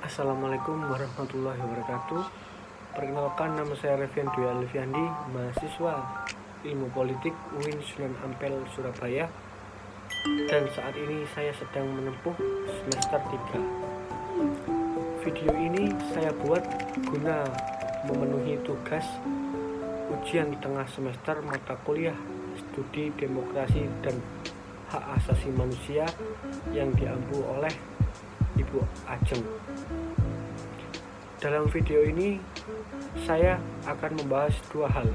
Assalamualaikum warahmatullahi wabarakatuh. Perkenalkan, nama saya Revian Dwi Alfiandi, mahasiswa Ilmu Politik UIN Sunan Ampel, Surabaya. Dan saat ini saya sedang menempuh semester 3. Video ini saya buat guna memenuhi tugas ujian tengah semester mata kuliah Studi Demokrasi dan Hak Asasi Manusia yang diampu oleh Ibu Ajeng. Dalam video ini saya akan membahas dua hal,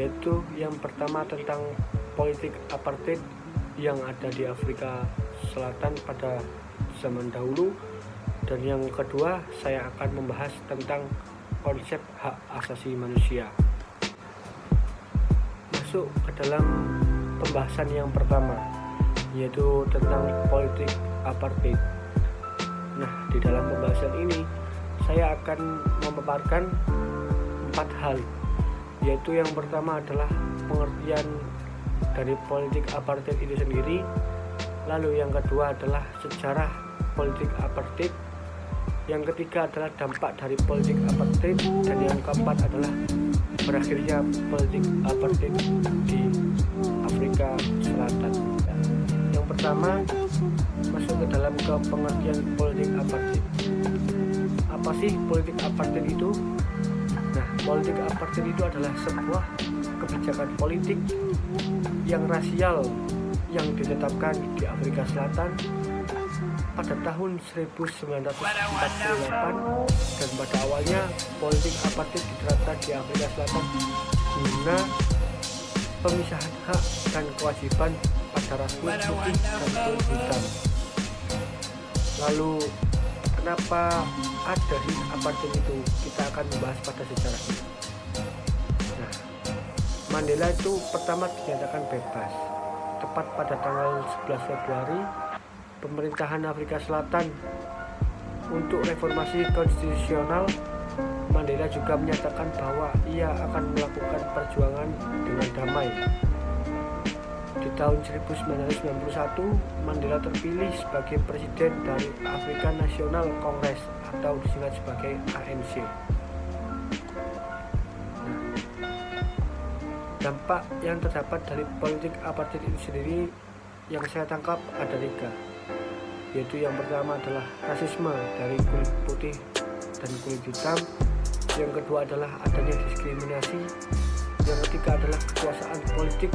yaitu yang pertama tentang politik apartheid yang ada di Afrika Selatan pada zaman dahulu, dan yang kedua saya akan membahas tentang konsep hak asasi manusia. Masuk ke dalam pembahasan yang pertama, yaitu tentang politik apartheid. Nah, di dalam pembahasan ini saya akan memaparkan 4 hal, yaitu yang pertama adalah pengertian dari politik apartheid itu sendiri, lalu yang kedua adalah sejarah politik apartheid, yang ketiga adalah dampak dari politik apartheid, dan yang keempat adalah berakhirnya politik apartheid di Afrika Selatan. Yang pertama, masuk ke dalam pengertian politik apartheid. Apa sih politik apartheid itu? Nah, politik apartheid itu adalah sebuah kebijakan politik yang rasial yang ditetapkan di Afrika Selatan pada tahun 1948, dan pada awalnya politik apartheid diterapkan di Afrika Selatan guna pemisahan hak dan kewajiban pada ras kulit putih dan kulit hitam. Lalu kenapa ada sih apartheid itu? Kita akan membahas pada sejarahnya. Nah, Mandela itu pertama dinyatakan bebas tepat pada tanggal 11 Februari. Pemerintahan Afrika Selatan untuk reformasi konstitusional. Mandela juga menyatakan bahwa ia akan melakukan perjuangan dengan damai. Di tahun 1991, Mandela terpilih sebagai presiden dari African National Congress atau disingkat sebagai ANC. Nah, dampak yang terdapat dari politik apartheid itu sendiri yang saya tangkap ada 3, yaitu yang pertama adalah rasisme dari kulit putih dan kulit hitam, yang kedua adalah adanya diskriminasi, yang ketiga adalah kekuasaan politik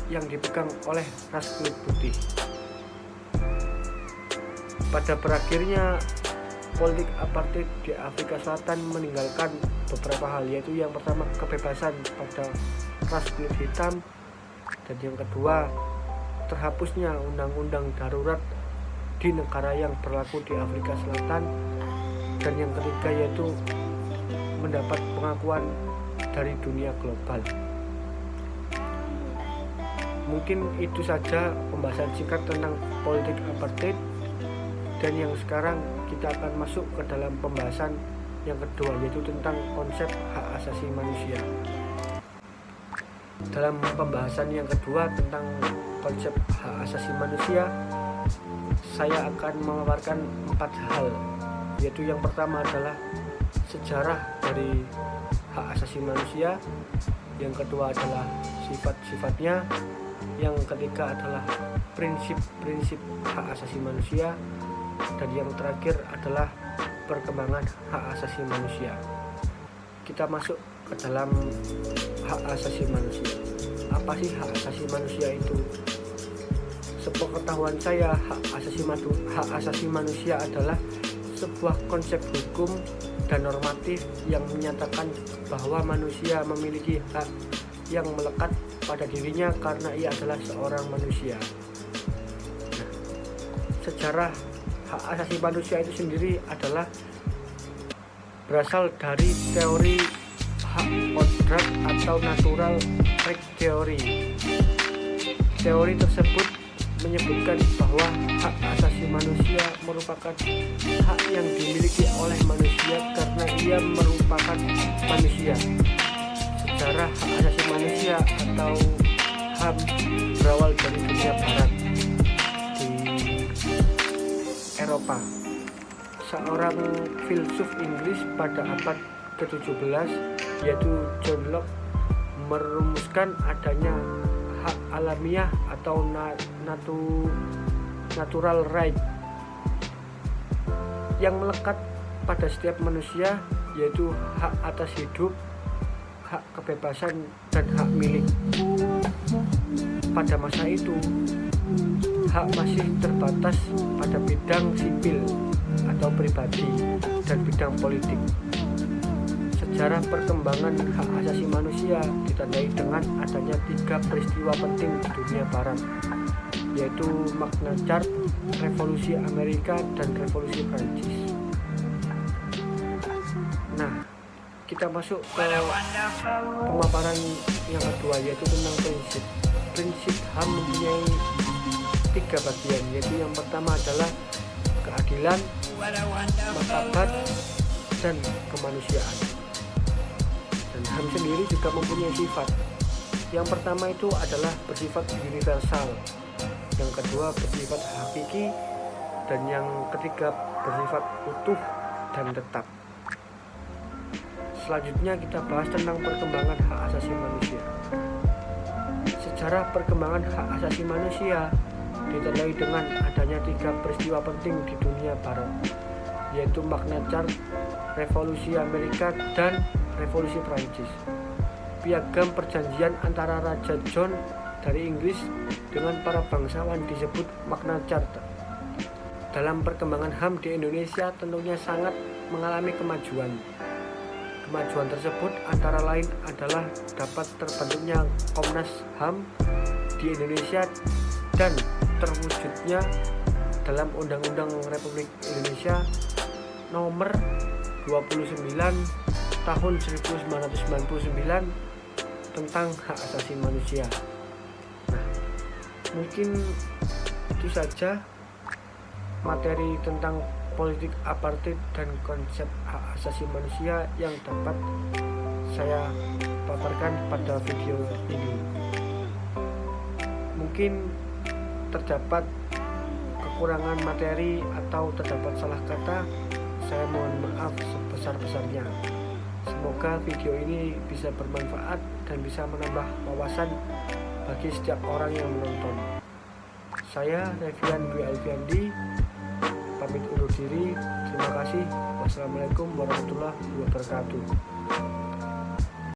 yang dipegang oleh ras kulit putih. Pada berakhirnya politik apartheid di Afrika Selatan meninggalkan beberapa hal, yaitu yang pertama kebebasan pada ras kulit hitam, dan yang kedua terhapusnya undang-undang darurat di negara yang berlaku di Afrika Selatan, dan yang ketiga yaitu mendapat pengakuan dari dunia global. Mungkin itu saja pembahasan singkat tentang politik apartheid, dan yang sekarang kita akan masuk ke dalam pembahasan yang kedua, yaitu tentang konsep hak asasi manusia. Dalam pembahasan yang kedua tentang konsep hak asasi manusia, saya akan memaparkan 4 hal, yaitu yang pertama adalah sejarah dari hak asasi manusia, yang kedua adalah sifat-sifatnya, yang ketiga adalah prinsip-prinsip hak asasi manusia, dan yang terakhir adalah perkembangan hak asasi manusia. Kita masuk ke dalam hak asasi manusia. Apa sih hak asasi manusia itu? Sepengetahuan saya, hak asasi manusia adalah sebuah konsep hukum dan normatif yang menyatakan bahwa manusia memiliki hak yang melekat pada dirinya karena ia adalah seorang manusia. Nah, sejarah hak asasi manusia itu sendiri adalah berasal dari teori hak kodrat atau natural right theory. Teori tersebut menyebutkan bahwa hak asasi manusia merupakan hak yang dimiliki oleh manusia karena ia merupakan manusia. Sejarah hak asasi manusia atau HAM berawal dari dunia barat di Eropa seorang filsuf Inggris pada abad ke-17 yaitu John Locke merumuskan adanya hak alamiah atau natural right yang melekat pada setiap manusia, yaitu hak atas hidup, hak kebebasan, dan hak milik. Pada masa itu, hak masih terbatas pada bidang sipil atau pribadi dan bidang politik. Sejarah perkembangan hak asasi manusia ditandai dengan adanya 3 peristiwa penting di dunia barat, yaitu Magna Carta, Revolusi Amerika, dan Revolusi Prancis. Nah, kita masuk ke pemaparan yang kedua, yaitu tentang prinsip. Prinsip HAM mempunyai 3 bagian, yaitu yang pertama adalah keadilan, martabat, dan kemanusiaan. Dan HAM sendiri juga mempunyai sifat. Yang pertama itu adalah bersifat universal, yang kedua bersifat hakiki, dan yang ketiga bersifat utuh dan tetap. Selanjutnya kita bahas tentang perkembangan hak asasi manusia. Sejarah perkembangan hak asasi manusia ditandai dengan adanya 3 peristiwa penting di dunia barat, yaitu Magna Carta, Revolusi Amerika, dan Revolusi Prancis. Piagam perjanjian antara Raja John dari Inggris dengan para bangsawan disebut Magna Carta. Dalam perkembangan HAM di Indonesia tentunya sangat mengalami kemajuan. Kemajuan tersebut antara lain adalah dapat terbentuknya Komnas HAM di Indonesia dan terwujudnya dalam Undang-Undang Republik Indonesia nomor 29 tahun 1999 tentang hak asasi manusia. Nah, mungkin itu saja materi tentang politik apartheid dan konsep hak asasi manusia yang dapat saya paparkan pada video ini. Mungkin terdapat kekurangan materi atau terdapat salah kata, saya mohon maaf sebesar-besarnya. Semoga video ini bisa bermanfaat dan bisa menambah wawasan bagi setiap orang yang menonton. Saya Revian Dwi Alfiandi pamit undur diri. Terima kasih. Wassalamualaikum warahmatullahi wabarakatuh.